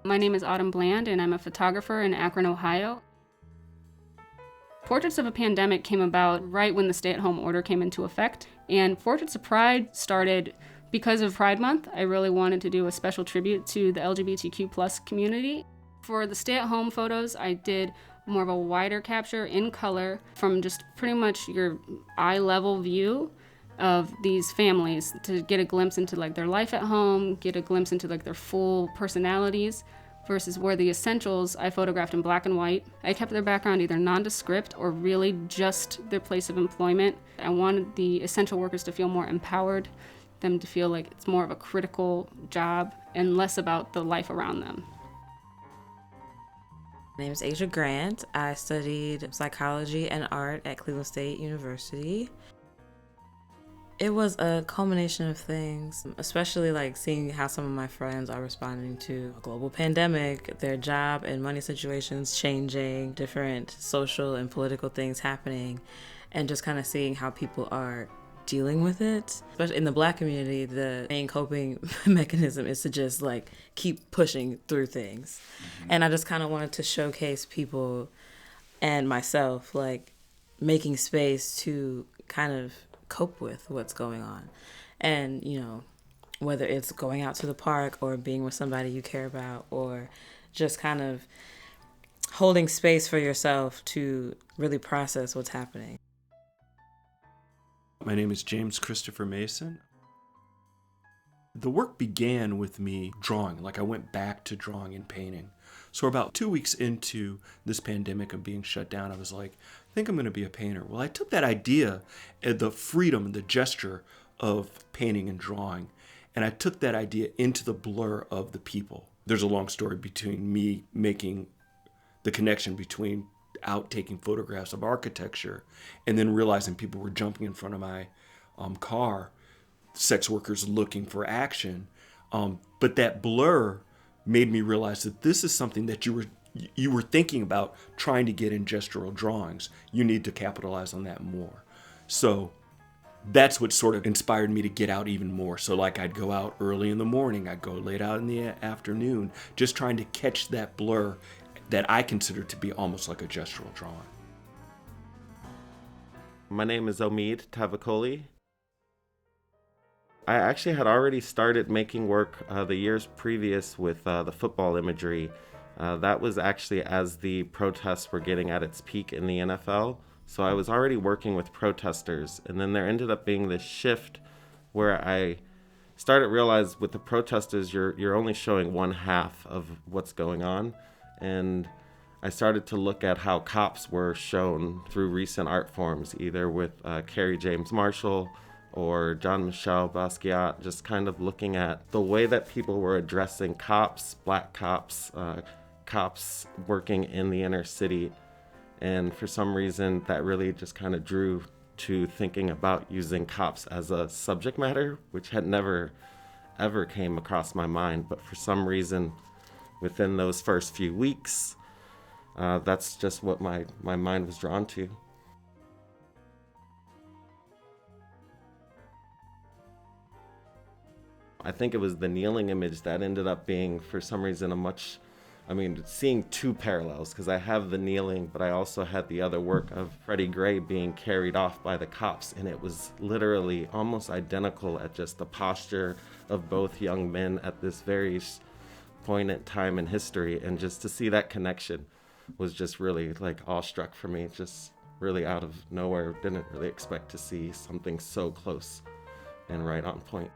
My name is Autumn Bland, and I'm a photographer in Akron, Ohio. Portraits of a Pandemic came about right when the stay-at-home order came into effect, and Portraits of Pride started because of Pride Month. I really wanted to do a special tribute to the LGBTQ+ community. For the stay-at-home photos, I did more of a wider capture in color from just pretty much your eye-level view of these families to get a glimpse into like their life at home, get a glimpse into like their full personalities, versus where the essentials I photographed in black and white. I kept their background either nondescript or really just their place of employment. I wanted the essential workers to feel more empowered, them to feel like it's more of a critical job and less about the life around them. My name is Aja Grant. I studied psychology and art at Cleveland State University. It was a culmination of things, especially like seeing how some of my friends are responding to a global pandemic, their job and money situations changing, different social and political things happening, and just kind of seeing how people are dealing with it. Especially in the Black community, the main coping mechanism is to just like keep pushing through things. And I just kind of wanted to showcase people and myself like making space to kind of cope with what's going on. And, you know, whether it's going out to the park or being with somebody you care about or just kind of holding space for yourself to really process what's happening. My name is James Christopher Mason. The work began with me drawing, like I went back to drawing and painting. So about 2 weeks into this pandemic of being shut down, I was like, I think I'm going to be a painter. Well, I took that idea, the freedom, the gesture of painting and drawing, and I took that idea into the blur of the people. There's a long story between me making the connection between out taking photographs of architecture and then realizing people were jumping in front of my car, sex workers looking for action. But that blur made me realize that this is something that you were thinking about trying to get in gestural drawings. You need to capitalize on that more. So that's what sort of inspired me to get out even more. So like I'd go out early in the morning, I'd go late out in the afternoon, just trying to catch that blur that I consider to be almost like a gestural drawing. My name is Omid Tavakoli. I actually had already started making work the years previous with the football imagery. That was actually as the protests were getting at its peak in the NFL. So I was already working with protesters. And then there ended up being this shift where I started to realize with the protesters, you're only showing one half of what's going on. And I started to look at how cops were shown through recent art forms, either with Kerry James Marshall or Jean-Michel Basquiat, just kind of looking at the way that people were addressing cops, black cops, cops working in the inner city. And for some reason, that really just kind of drew to thinking about using cops as a subject matter, which had never, ever came across my mind. But for some reason, within those first few weeks, that's just what my mind was drawn to. I think it was the kneeling image that ended up being, for some reason, seeing two parallels, because I have the kneeling, but I also had the other work of Freddie Gray being carried off by the cops, and it was literally almost identical at just the posture of both young men at this very poignant time in history. And just to see that connection was just really like awestruck for me, just really out of nowhere. Didn't really expect to see something so close and right on point.